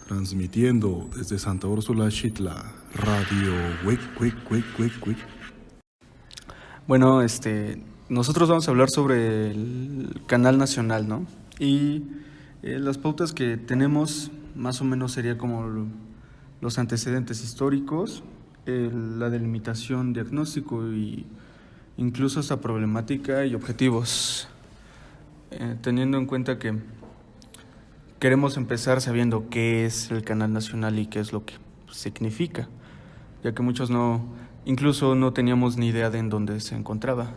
Transmitiendo desde Santa Úrsula, Xitla, Radio Wick, Wick, Wick, Wick, Wick. Bueno, nosotros vamos a hablar sobre el canal nacional, ¿no? Y las pautas que tenemos más o menos sería como los antecedentes históricos, la delimitación, diagnóstico y incluso esta problemática y objetivos, teniendo en cuenta que queremos empezar sabiendo qué es el canal nacional y qué es lo que significa, ya que muchos incluso no teníamos ni idea de en dónde se encontraba.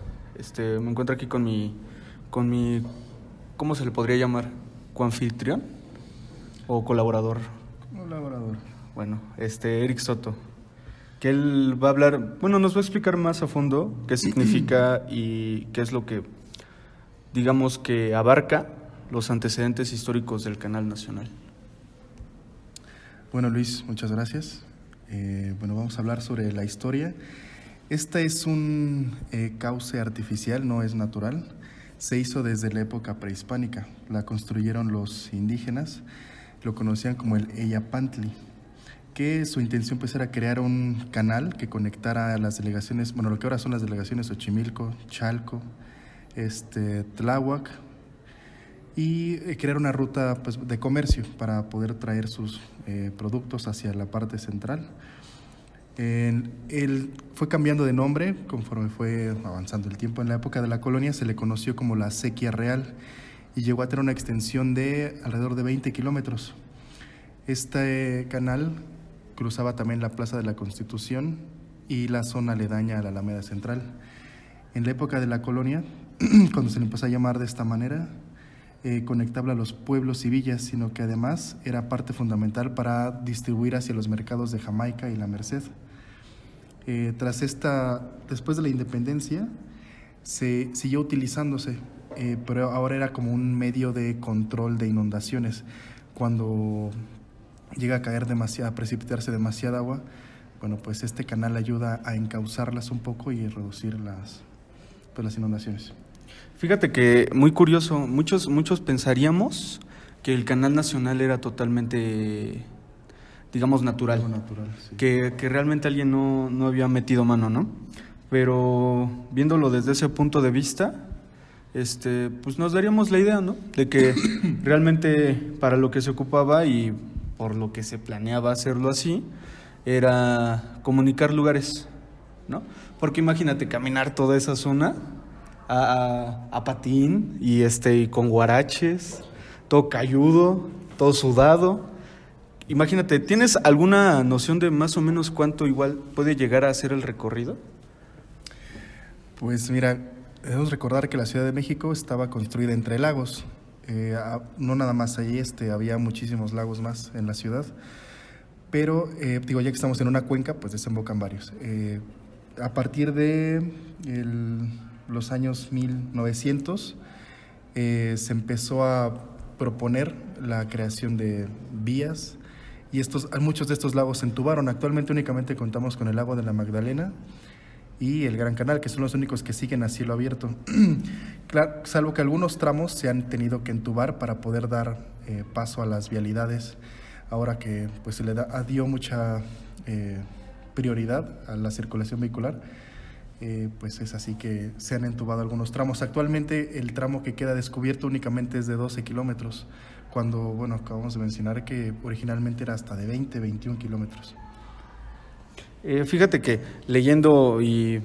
Me encuentro aquí con mi, ¿cómo se le podría llamar? ¿Coanfitrión o colaborador? Colaborador. Bueno, Eric Soto, que él va a hablar, nos va a explicar más a fondo qué significa y qué es lo que, digamos, que abarca los antecedentes históricos del canal nacional. Bueno, Luis, muchas gracias. Vamos a hablar sobre la historia. Esta es un cauce artificial, no es natural. Se hizo desde la época prehispánica. La construyeron los indígenas, lo conocían como el Eyapantli, que su intención pues era crear un canal que conectara a las delegaciones, lo que ahora son las delegaciones Xochimilco, Chalco, Tláhuac, y crear una ruta pues, de comercio para poder traer sus productos hacia la parte central. Él fue cambiando de nombre conforme fue avanzando el tiempo. En la época de la colonia se le conoció como la Sequía Real y llegó a tener una extensión de alrededor de 20 kilómetros. Este canal cruzaba también la Plaza de la Constitución y la zona aledaña a la Alameda Central. En la época de la colonia, cuando se le empezó a llamar de esta manera, conectaba a los pueblos y villas, sino que además era parte fundamental para distribuir hacia los mercados de Jamaica y la Merced. Después de la independencia, se siguió utilizándose, pero ahora era como un medio de control de inundaciones. Cuando llega a caer a precipitarse demasiada agua, pues este canal ayuda a encauzarlas un poco y reducir las inundaciones. Fíjate que muy curioso, muchos pensaríamos que el canal nacional era totalmente, digamos, natural. Algo natural, sí. Que realmente alguien no había metido mano, ¿no? Pero viéndolo desde ese punto de vista, pues nos daríamos la idea, ¿no? De que realmente para lo que se ocupaba y por lo que se planeaba hacerlo así, era comunicar lugares, ¿no? Porque imagínate caminar toda esa zona a patín y con guaraches, todo cayudo, todo sudado. Imagínate, ¿tienes alguna noción de más o menos cuánto igual puede llegar a ser el recorrido? Pues mira, debemos recordar que la Ciudad de México estaba construida entre lagos. No nada más allí, había muchísimos lagos más en la ciudad. Pero, ya que estamos en una cuenca, pues desembocan varios. A partir de los años 1900, se empezó a proponer la creación de vías y muchos de estos lagos se entubaron. Actualmente únicamente contamos con el lago de la Magdalena y el Gran Canal, que son los únicos que siguen a cielo abierto. Claro, salvo que algunos tramos se han tenido que entubar para poder dar paso a las vialidades, ahora que pues, se le dio mucha prioridad a la circulación vehicular. Pues es así que se han entubado algunos tramos. Actualmente el tramo que queda descubierto únicamente es de 12 kilómetros, cuando, acabamos de mencionar que originalmente era hasta de 20, 21 kilómetros. Fíjate que leyendo y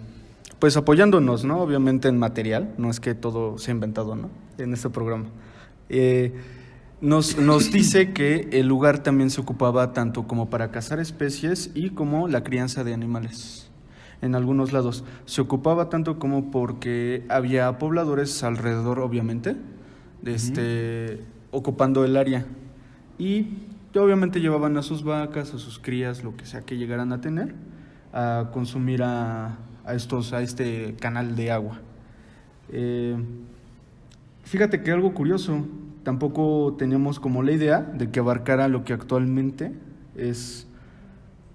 pues apoyándonos, ¿no? Obviamente en material, no es que todo se ha inventado, ¿no? En este programa. Nos dice que el lugar también se ocupaba tanto como para cazar especies y como la crianza de animales. En algunos lados se ocupaba tanto como porque había pobladores alrededor, obviamente, ocupando el área. Y obviamente llevaban a sus vacas, a sus crías, lo que sea que llegaran a tener, a consumir a este canal de agua. Fíjate que algo curioso, tampoco teníamos como la idea de que abarcara lo que actualmente es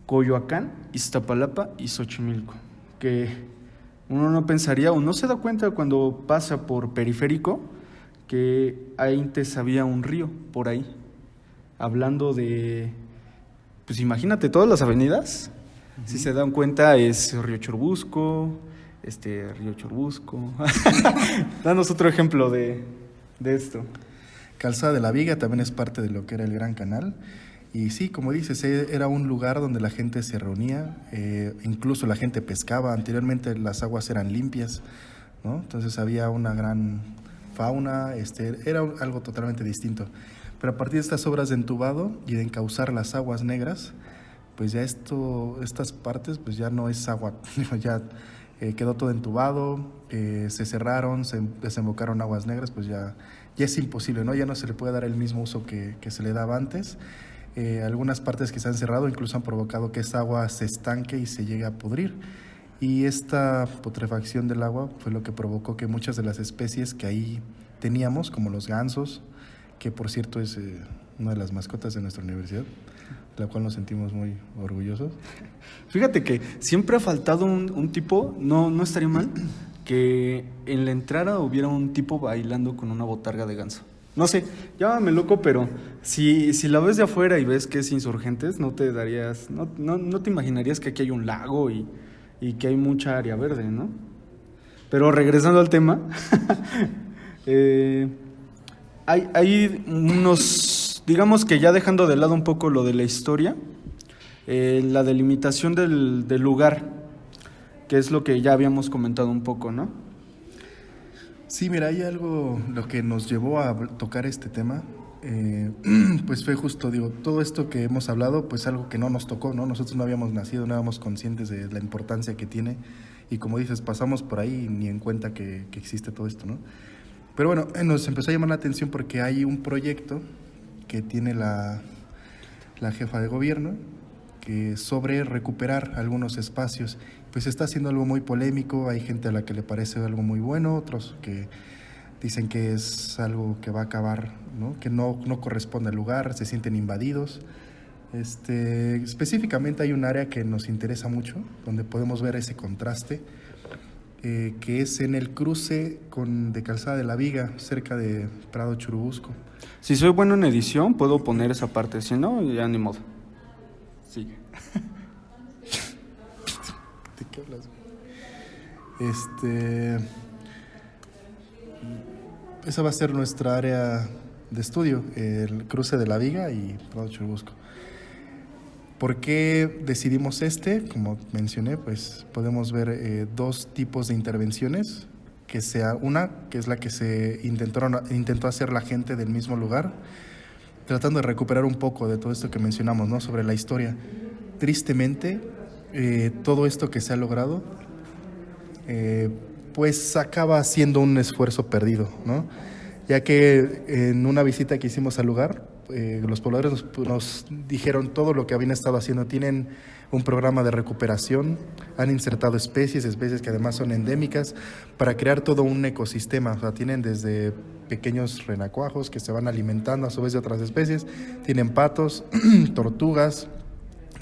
Coyoacán, Iztapalapa y Xochimilco, que uno no pensaría o no se da cuenta cuando pasa por Periférico que ahí antes había un río por ahí. hablando de, pues imagínate todas las avenidas, si se dan cuenta es Río Churubusco, Río Churubusco. Danos otro ejemplo de esto. Calzada de la Viga también es parte de lo que era el Gran Canal. Y sí, como dices, era un lugar donde la gente se reunía, incluso la gente pescaba. Anteriormente las aguas eran limpias, ¿no? Entonces había una gran fauna, era algo totalmente distinto. Pero a partir de estas obras de entubado y de encauzar las aguas negras, pues ya estas partes pues ya no es agua, ya quedó todo entubado, se cerraron, se desembocaron aguas negras, pues ya es imposible, ¿no? Ya no se le puede dar el mismo uso que se le daba antes. Algunas partes que se han cerrado incluso han provocado que esa agua se estanque y se llegue a pudrir. Y esta putrefacción del agua fue lo que provocó que muchas de las especies que ahí teníamos, como los gansos, que por cierto es una de las mascotas de nuestra universidad, de la cual nos sentimos muy orgullosos. Fíjate que siempre ha faltado un tipo, no estaría mal, que en la entrada hubiera un tipo bailando con una botarga de ganso. No sé, llámame loco, pero si la ves de afuera y ves que es Insurgentes, no te imaginarías que aquí hay un lago y que hay mucha área verde, ¿no? Pero regresando al tema, hay unos, digamos que ya dejando de lado un poco lo de la historia, la delimitación del lugar, que es lo que ya habíamos comentado un poco, ¿no? Sí, mira, hay algo, lo que nos llevó a tocar este tema, pues fue justo, todo esto que hemos hablado, pues algo que no nos tocó, ¿no? Nosotros no habíamos nacido, no éramos conscientes de la importancia que tiene, y como dices, pasamos por ahí y ni en cuenta que existe todo esto, ¿no? Pero bueno, nos empezó a llamar la atención porque hay un proyecto que tiene la jefa de gobierno, que sobre recuperar algunos espacios. Pues está haciendo algo muy polémico, hay gente a la que le parece algo muy bueno, otros que dicen que es algo que va a acabar, ¿no? Que no corresponde al lugar, se sienten invadidos. Específicamente hay un área que nos interesa mucho, donde podemos ver ese contraste, que es en el cruce de Calzada de la Viga, cerca de Prado Churubusco. Si soy bueno en edición, puedo poner esa parte, si no, ya ni modo. Sigue. ¿De qué hablas? Esa va a ser nuestra área de estudio, el cruce de la Viga y Prado Churubusco. ¿Por qué decidimos Como mencioné, pues podemos ver dos tipos de intervenciones, que sea una, que es la que se intentó hacer la gente del mismo lugar, tratando de recuperar un poco de todo esto que mencionamos, ¿no? Sobre la historia. Tristemente, todo esto que se ha logrado, pues acaba siendo un esfuerzo perdido, ¿no? Ya que en una visita que hicimos al lugar, los pobladores nos dijeron todo lo que habían estado haciendo. Tienen un programa de recuperación, han insertado especies que además son endémicas, para crear todo un ecosistema. O sea, tienen desde pequeños renacuajos que se van alimentando a su vez de otras especies, tienen patos, tortugas.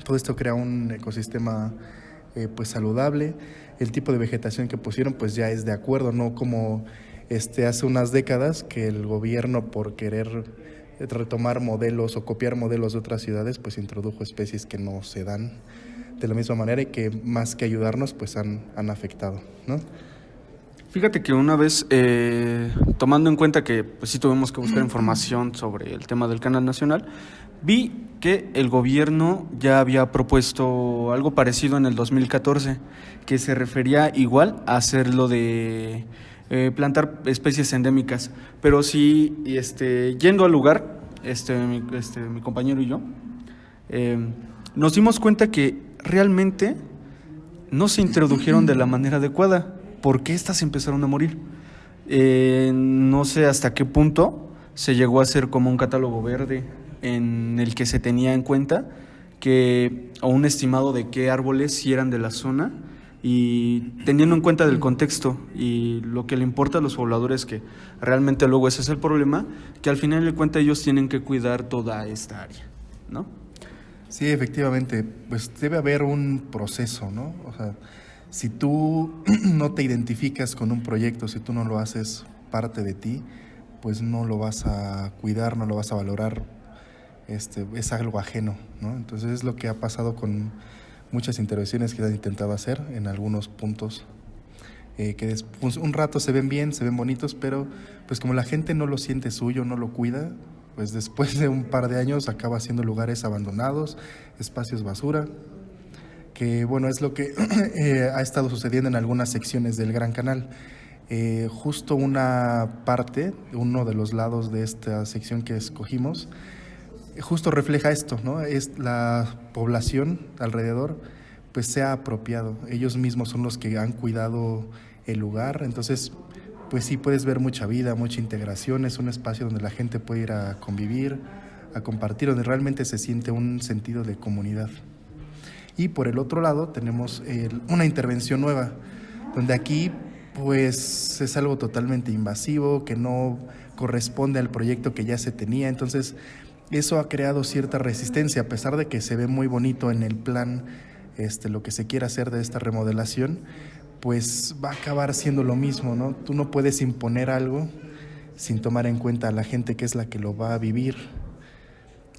Todo esto crea un ecosistema pues saludable. El tipo de vegetación que pusieron pues ya es de acuerdo, no como hace unas décadas que el gobierno, por querer retomar modelos o copiar modelos de otras ciudades, pues introdujo especies que no se dan de la misma manera y que más que ayudarnos pues han afectado, ¿no? Fíjate que una vez, tomando en cuenta que pues sí tuvimos que buscar información sobre el tema del Canal Nacional, vi que el gobierno ya había propuesto algo parecido en el 2014, que se refería igual a hacerlo de plantar especies endémicas. Pero sí, yendo al lugar, mi compañero y yo, nos dimos cuenta que realmente no se introdujeron de la manera adecuada. ¿Por qué estas empezaron a morir? No sé hasta qué punto se llegó a hacer como un catálogo verde en el que se tenía en cuenta o un estimado de qué árboles sí eran de la zona, y teniendo en cuenta del contexto y lo que le importa a los pobladores, que realmente luego ese es el problema, que al final de cuentas ellos tienen que cuidar toda esta área, ¿no? Sí, efectivamente, pues debe haber un proceso, ¿no? O sea, si tú no te identificas con un proyecto, si tú no lo haces parte de ti, pues no lo vas a cuidar, no lo vas a valorar. es algo ajeno, ¿no? Entonces es lo que ha pasado con muchas intervenciones que se han intentado hacer en algunos puntos, que pues, un rato se ven bien, se ven bonitos, pero pues como la gente no lo siente suyo, no lo cuida, pues después de un par de años acaba siendo lugares abandonados, espacios basura, que bueno, es lo que ha estado sucediendo en algunas secciones del Gran Canal. Justo una parte, uno de los lados de esta sección que escogimos, justo refleja esto, ¿no? Es la población alrededor, pues se ha apropiado. Ellos mismos son los que han cuidado el lugar, entonces, pues sí puedes ver mucha vida, mucha integración. Es un espacio donde la gente puede ir a convivir, a compartir, donde realmente se siente un sentido de comunidad. Y por el otro lado tenemos una intervención nueva, donde aquí pues es algo totalmente invasivo, que no corresponde al proyecto que ya se tenía. Entonces eso ha creado cierta resistencia, a pesar de que se ve muy bonito en el plan lo que se quiere hacer de esta remodelación, pues va a acabar siendo lo mismo, ¿no? Tú no puedes imponer algo sin tomar en cuenta a la gente que es la que lo va a vivir.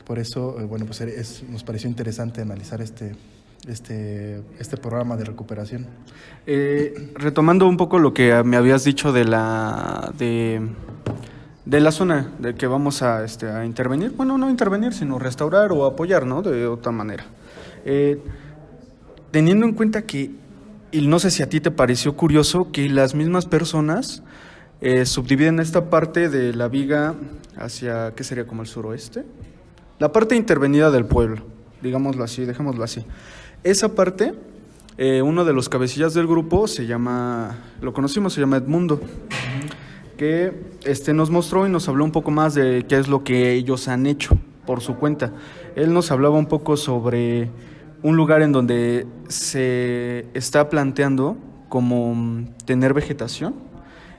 Por eso, bueno, pues nos pareció interesante analizar este programa de recuperación. Retomando un poco lo que me habías dicho de la zona de que vamos a intervenir, bueno, no intervenir, sino restaurar o apoyar, ¿no? De otra manera. Teniendo en cuenta que, y no sé si a ti te pareció curioso, que las mismas personas subdividen esta parte de la viga hacia, ¿qué sería? Como el suroeste. La parte intervenida del pueblo, digámoslo así, dejémoslo así. Esa parte, uno de los cabecillas del grupo se llama Edmundo, que nos mostró y nos habló un poco más de qué es lo que ellos han hecho por su cuenta. Él nos hablaba un poco sobre un lugar en donde se está planteando como tener vegetación,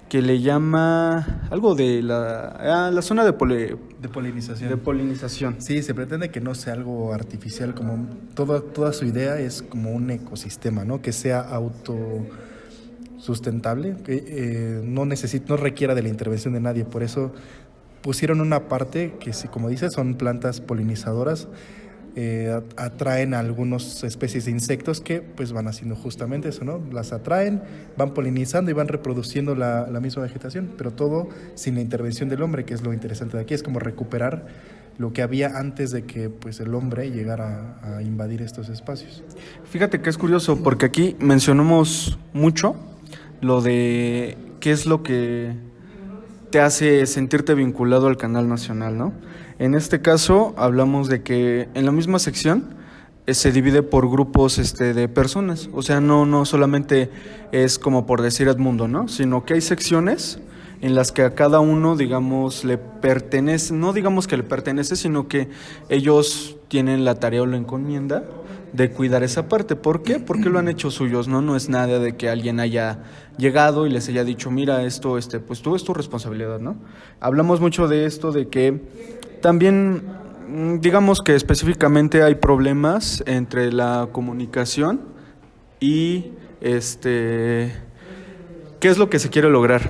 que le llama algo de la zona de polinización. De polinización. Sí, se pretende que no sea algo artificial, como toda su idea es como un ecosistema, ¿no? Que sea autosustentable, que no requiera de la intervención de nadie. Por eso pusieron una parte que, como dices, son plantas polinizadoras. Atraen a algunas especies de insectos que pues van haciendo justamente eso, ¿no? Las atraen, van polinizando y van reproduciendo la misma vegetación, pero todo sin la intervención del hombre, que es lo interesante de aquí. Es como recuperar lo que había antes de que pues el hombre llegara a invadir estos espacios. Fíjate que es curioso, porque aquí mencionamos mucho lo de qué es lo que te hace sentirte vinculado al canal nacional, ¿no? En este caso hablamos de que en la misma sección se divide por grupos de personas, o sea, no solamente es como por decir Edmundo, ¿no? Sino que hay secciones en las que a cada uno, digamos, le pertenece, no digamos que le pertenece, sino que ellos tienen la tarea o la encomienda de cuidar esa parte. ¿Por qué? Porque lo han hecho suyos, ¿no? No es nada de que alguien haya llegado y les haya dicho, mira, esto, pues tú es tu responsabilidad, ¿no? Hablamos mucho de esto, de que también, digamos que específicamente hay problemas entre la comunicación y ¿qué es lo que se quiere lograr?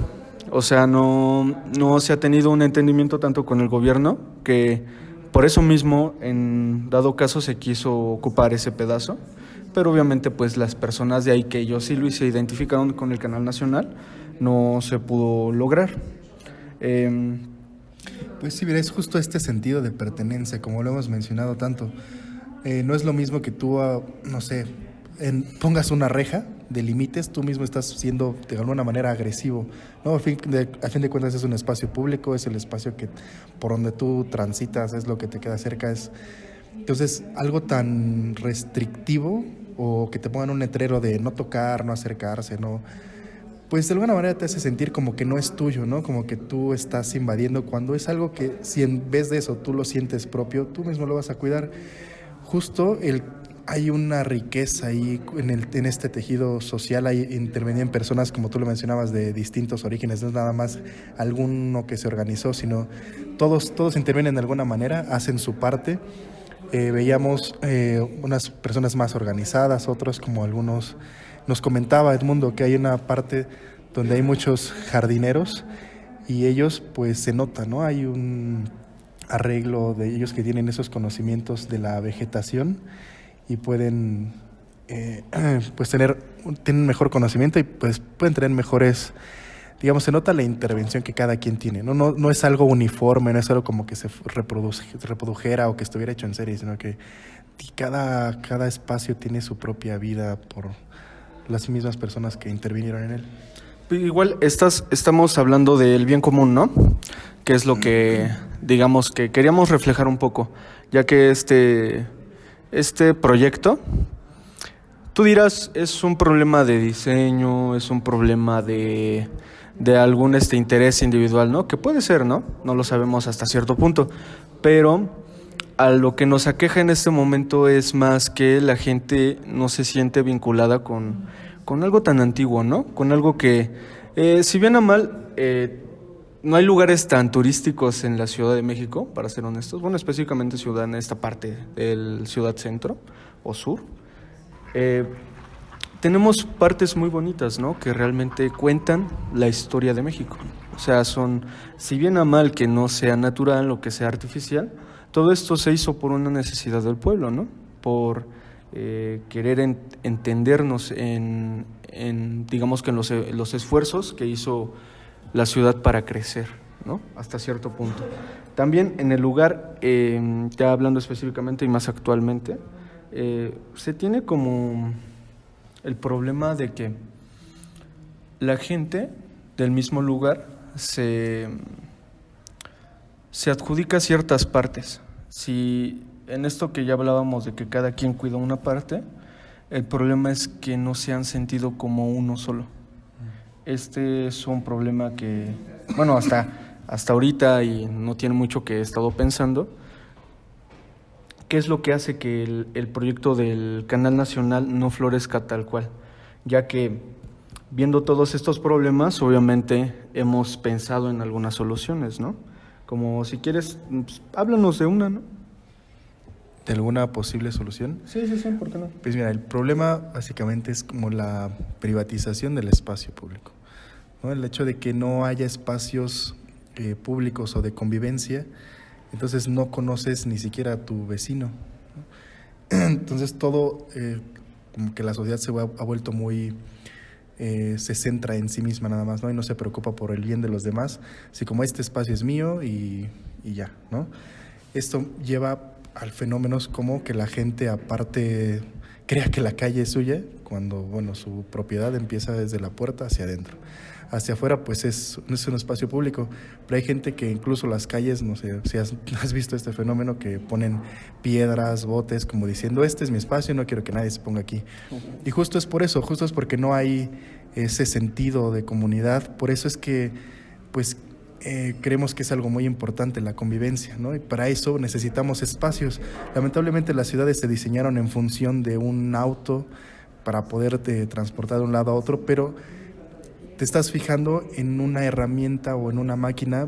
O sea, no se ha tenido un entendimiento tanto con el gobierno, que por eso mismo, en dado caso, se quiso ocupar ese pedazo, pero obviamente pues las personas de ahí que ellos sí se identificaron con el canal nacional, no se pudo lograr. Pues sí, mira, es justo este sentido de pertenencia, como lo hemos mencionado tanto. No es lo mismo que tú, no sé, pongas una reja de límites, tú mismo estás siendo de alguna manera agresivo, ¿no? A fin de cuentas es un espacio público, es el espacio que por donde tú transitas, es lo que te queda cerca. Entonces, algo tan restrictivo, o que te pongan un letrero de no tocar, no acercarse, no, pues de alguna manera te hace sentir como que no es tuyo, ¿no? Como que tú estás invadiendo, cuando es algo que, si en vez de eso tú lo sientes propio, tú mismo lo vas a cuidar. Justo hay una riqueza ahí en este tejido social, hay intervenían personas, como tú lo mencionabas, de distintos orígenes, no es nada más alguno que se organizó, sino todos intervienen de alguna manera, hacen su parte. Veíamos unas personas más organizadas, otros como algunos. Nos comentaba Edmundo que hay una parte donde hay muchos jardineros y ellos pues se nota, ¿no? Hay arreglo de ellos que tienen esos conocimientos de la vegetación y pueden pues tienen mejor conocimiento y pues pueden tener mejores, digamos, se nota la intervención que cada quien tiene, no es algo uniforme, no es algo como que se reprodujera o que estuviera hecho en serie, sino que cada espacio tiene su propia vida por las mismas personas que intervinieron en él. Igual estamos hablando del bien común, ¿no? Que es lo que, digamos, que queríamos reflejar un poco, ya que este proyecto, tú dirás, es un problema de diseño, es un problema de algún interés individual, ¿no? Que puede ser, ¿no? No lo sabemos hasta cierto punto, pero a lo que nos aqueja en este momento es más que la gente no se siente vinculada con algo tan antiguo, ¿no? Con algo que, si bien a mal, no hay lugares tan turísticos en la Ciudad de México, para ser honestos. Bueno, específicamente en esta parte del Ciudad Centro o Sur. Tenemos partes muy bonitas, ¿no? Que realmente cuentan la historia de México. O sea, si bien a mal que no sea natural o que sea artificial, todo esto se hizo por una necesidad del pueblo, ¿no? Por querer entendernos en digamos que en los esfuerzos que hizo la ciudad para crecer, ¿no? Hasta cierto punto. También en el lugar, ya hablando específicamente y más actualmente, se tiene como el problema de que la gente del mismo lugar se adjudica ciertas partes. Si en esto que ya hablábamos de que cada quien cuida una parte, el problema es que no se han sentido como uno solo. Este es un problema que, bueno, hasta ahorita, y no tiene mucho que he estado pensando, ¿qué es lo que hace que el proyecto del Canal Nacional no florezca tal cual? Ya que, viendo todos estos problemas, obviamente hemos pensado en algunas soluciones, ¿no? Como si quieres, pues, háblanos de una, ¿no? ¿De alguna posible solución? Sí, ¿por qué no? Pues mira, el problema básicamente es como la privatización del espacio público, ¿no? El hecho de que no haya espacios públicos o de convivencia, entonces no conoces ni siquiera a tu vecino, ¿no? Entonces todo, como que la sociedad ha vuelto muy... se centra en sí misma nada más, ¿no? Y no se preocupa por el bien de los demás, así como este espacio es mío y ya, ¿no? Esto lleva al fenómenos como que la gente aparte crea que la calle es suya, cuando, bueno, su propiedad empieza desde la puerta hacia adentro. Hacia afuera, pues es un espacio público, pero hay gente que incluso las calles, no sé si has visto este fenómeno, que ponen piedras, botes, como diciendo, este es mi espacio, no quiero que nadie se ponga aquí. Y justo es por eso, justo es porque no hay ese sentido de comunidad, por eso es que, pues, creemos que es algo muy importante la convivencia, ¿no? Y para eso necesitamos espacios. Lamentablemente las ciudades se diseñaron en función de un auto para poderte transportar de un lado a otro, pero te estás fijando en una herramienta o en una máquina,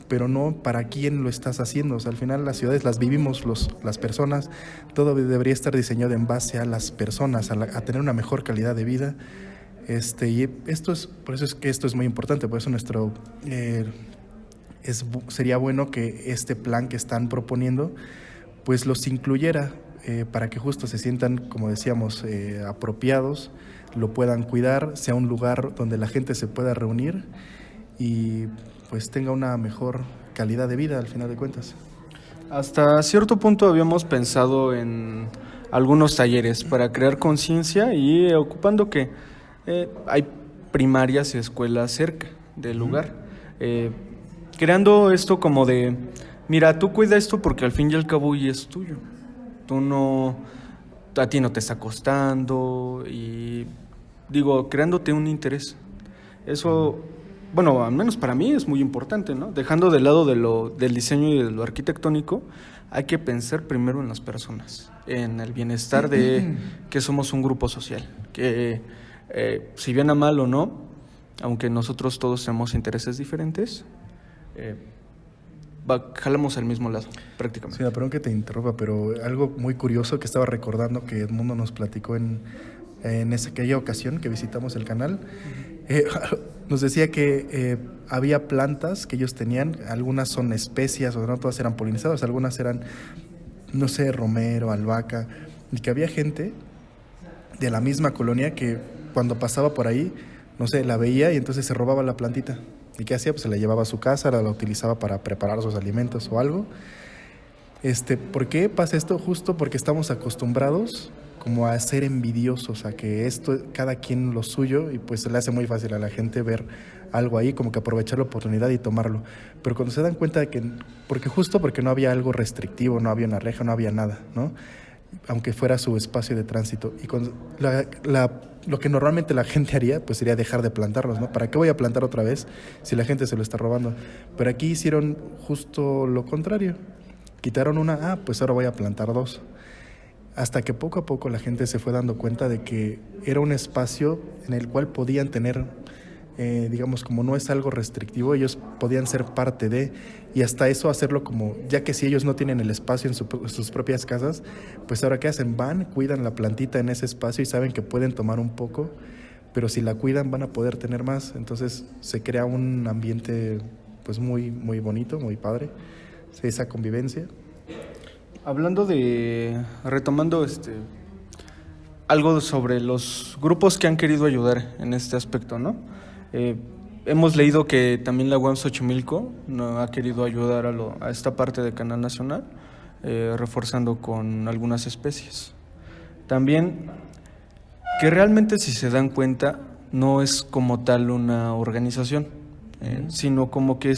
pero no para quién lo estás haciendo. O sea, al final las ciudades las vivimos las personas, todo debería estar diseñado en base a las personas, a tener una mejor calidad de vida. Y por eso es que esto es muy importante, por eso sería bueno que este plan que están proponiendo pues los incluyera, para que justo se sientan, como decíamos, apropiados, lo puedan cuidar, sea un lugar donde la gente se pueda reunir y pues tenga una mejor calidad de vida al final de cuentas. Hasta cierto punto habíamos pensado en algunos talleres para crear conciencia y ocupando que hay primarias y escuelas cerca del lugar. Creando esto como de, mira, tú cuida esto porque al fin y al cabo ya es tuyo. A ti no te está costando y digo, creándote un interés. Eso, bueno, al menos para mí es muy importante, ¿no? Dejando de lado del diseño y de lo arquitectónico, hay que pensar primero en las personas, en el bienestar de que somos un grupo social, que si bien a mal o no, aunque nosotros todos tenemos intereses diferentes, jalamos al mismo lado, prácticamente. Sí, perdón que te interrumpa, pero algo muy curioso que estaba recordando que Edmundo nos platicó en aquella ocasión que visitamos el canal. Nos decía que había plantas que ellos tenían, algunas son especias, o no todas eran polinizadas, algunas eran, no sé, romero, albahaca, y que había gente de la misma colonia que cuando pasaba por ahí, no sé, la veía y entonces se robaba la plantita. ¿Y qué hacía? Pues se la llevaba a su casa, la utilizaba para preparar sus alimentos o algo. ¿Por qué pasa esto? Justo porque estamos acostumbrados como a ser envidiosos, a que esto, cada quien lo suyo, y pues se le hace muy fácil a la gente ver algo ahí, como que aprovechar la oportunidad y tomarlo. Pero cuando se dan cuenta de que, porque no había algo restrictivo, no había una reja, no había nada, ¿no? Aunque fuera su espacio de tránsito. Y cuando lo que normalmente la gente haría, pues sería dejar de plantarlos, ¿no? ¿Para qué voy a plantar otra vez si la gente se lo está robando? Pero aquí hicieron justo lo contrario. Quitaron una, pues ahora voy a plantar 2. Hasta que poco a poco la gente se fue dando cuenta de que era un espacio en el cual podían tener, digamos, como no es algo restrictivo, ellos podían ser parte de, y hasta eso hacerlo como, ya que si ellos no tienen el espacio en sus propias casas, pues ahora ¿qué hacen? Van, cuidan la plantita en ese espacio y saben que pueden tomar un poco, pero si la cuidan van a poder tener más. Entonces se crea un ambiente pues muy, muy bonito, muy padre, esa convivencia. Retomando algo sobre los grupos que han querido ayudar en este aspecto, ¿no? Hemos leído que también la UAM Xochimilco no ha querido ayudar a esta parte de Canal Nacional, reforzando con algunas especies. También que realmente, si se dan cuenta, no es como tal una organización, sino como que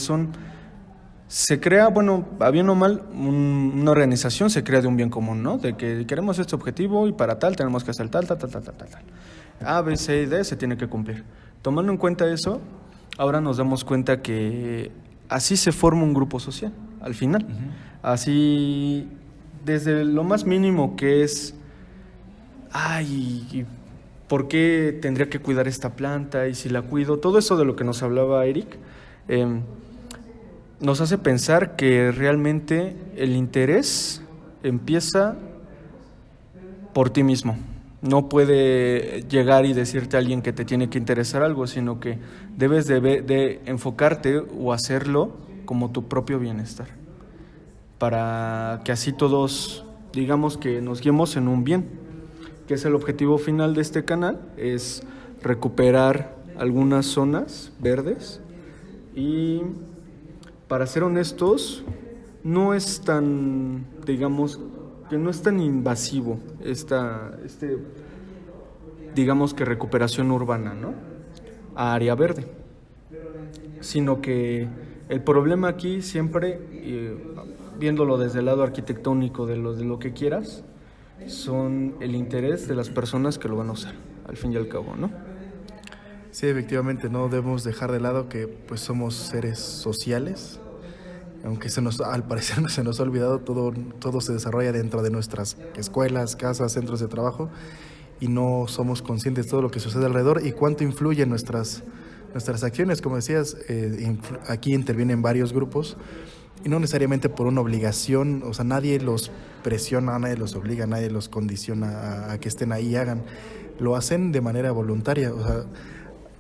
se crea, bueno, a bien o mal, una organización se crea de un bien común, ¿no? De que queremos este objetivo y para tal tenemos que hacer tal. A, B, C y D se tiene que cumplir. Tomando en cuenta eso, ahora nos damos cuenta que así se forma un grupo social, al final. Uh-huh. Así, desde lo más mínimo que es, ¿por qué tendría que cuidar esta planta? Y si la cuido, todo eso de lo que nos hablaba Eric, nos hace pensar que realmente el interés empieza por ti mismo. No puede llegar y decirte a alguien que te tiene que interesar algo, sino que debes de enfocarte o hacerlo como tu propio bienestar, para que así todos, digamos, que nos guiemos en un bien, que es el objetivo final de este canal, es recuperar algunas zonas verdes. Y para ser honestos, no es tan, digamos, que no es tan invasivo digamos que recuperación urbana, ¿no? A área verde. Sino que el problema aquí siempre, viéndolo desde el lado arquitectónico de lo que quieras, son el interés de las personas que lo van a usar, al fin y al cabo, ¿no? Sí, efectivamente, no debemos dejar de lado que pues somos seres sociales, aunque al parecer se nos ha olvidado, todo se desarrolla dentro de nuestras escuelas, casas, centros de trabajo, y no somos conscientes de todo lo que sucede alrededor y cuánto influye en nuestras acciones. Como decías, aquí intervienen varios grupos y no necesariamente por una obligación, o sea, nadie los presiona, nadie los obliga, nadie los condiciona a que estén ahí y hagan. Lo hacen de manera voluntaria, o sea,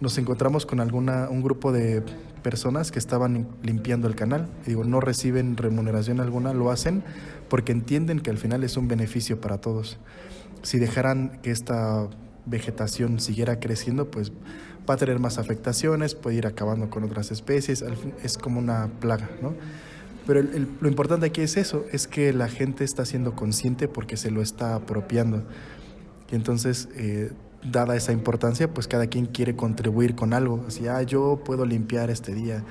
nos encontramos con un grupo de personas que estaban limpiando el canal. No reciben remuneración alguna, lo hacen porque entienden que al final es un beneficio para todos. Si dejaran que esta vegetación siguiera creciendo, pues va a tener más afectaciones, puede ir acabando con otras especies, es como una plaga, ¿no? Pero lo importante aquí es eso, es que la gente está siendo consciente porque se lo está apropiando. Y entonces, dada esa importancia, pues cada quien quiere contribuir con algo. Así, yo puedo limpiar este día,